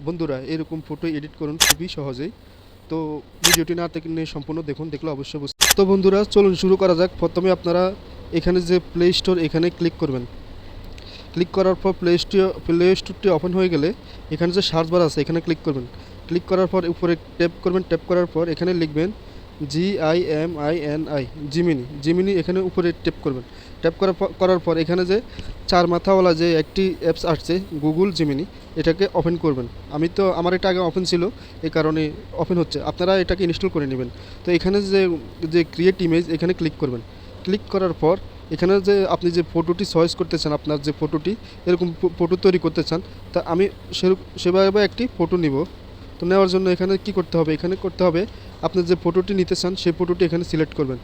বন্ধুরা এরকম photo edit করুন খুবই সহজেই। তো ভিডিওটি না দেখলে সম্পূর্ণ দেখুন, দেখলে অবশ্যই বুঝতে। তো বন্ধুরা চলুন শুরু করা যাক। প্রথমে আপনারা এখানে যে প্লে স্টোর এখানে ক্লিক করবেন। ক্লিক করার পর প্লে স্টোরটি ওপেন হয়ে গেলে এখানে যে সার্চ বার আছে এখানে ক্লিক করবেন। ক্লিক করার পর উপরে ট্যাপ করবেন। ট্যাপ করার পর এখানে লিখবেন GIMINI, জিমিনি এখানে উপরে ট্যাপ করবেন। ট্যাপ করার পর এখানে যে চার মাথাওয়ালা যে একটি অ্যাপস আসছে গুগল জিমিনি, এটাকে ওপেন করবেন। আমার এটা আগে ওপেন ছিল, এই কারণে ওপেন হচ্ছে। আপনারা এটাকে ইনস্টল করে নেবেন। তো এখানে যে যে ক্রিয়েট ইমেজ এখানে ক্লিক করবেন। ক্লিক করার পর এখানে যে আপনি যে ফটোটি চয়েস করতে চান, আপনার যে ফটোটি এরকম ফটো তৈরি করতে চান, তা আমি সেভাবে একটি ফটো নিব। তো নেওয়ার জন্য এখানে কি করতে হবে, এখানে করতে হবে আপনি যে ফটোটি নিতে চান সেই ফটোটি এখানে সিলেক্ট করবেন।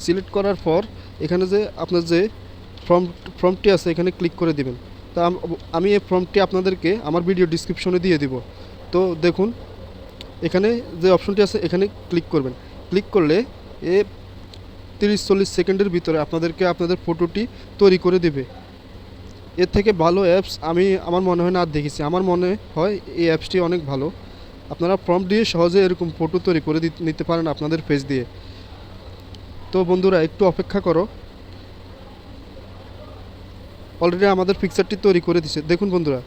সিলেক্ট করার পর এখানে যে আপনার যে ফর্মটি আছে এখানে ক্লিক করে দিবেন। তা আমি এই ফর্মটি আপনাদেরকে আমার ভিডিও ডিসক্রিপশনে দিয়ে দিব। তো দেখুন এখানে যে অপশনটি আছে এখানে ক্লিক করবেন। ক্লিক করলে এ 30-40 সেকেন্ডের ভিতরে আপনাদেরকে আপনাদের ফটোটি তৈরি করে দেবে। এর থেকে ভালো অ্যাপস আমার মনে হয় না আর দেখেছি। আমার মনে হয় এই অ্যাপসটি অনেক ভালো। আপনারা প্রম্পট দিয়ে সহজে এরকম ফটো তৈরি করে নিতে পারেন আপনাদের ফেস দিয়ে। তো বন্ধুরা একটু অপেক্ষা করো, অলরেডি আমাদের পিকচারটি তৈরি করে দিছে। দেখুন বন্ধুরা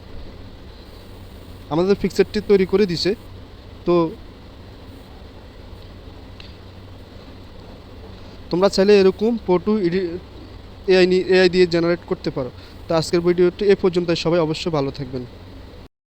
আমাদের পিকচারটি তৈরি করে দিছে। তো তোমরা চাইলে এরকম ফটো এআই দিয়ে জেনারেট করতে পারো। তো আজকের ভিডিওটি এ পর্যন্ত। সবাই অবশ্যই ভালো থাকবেন।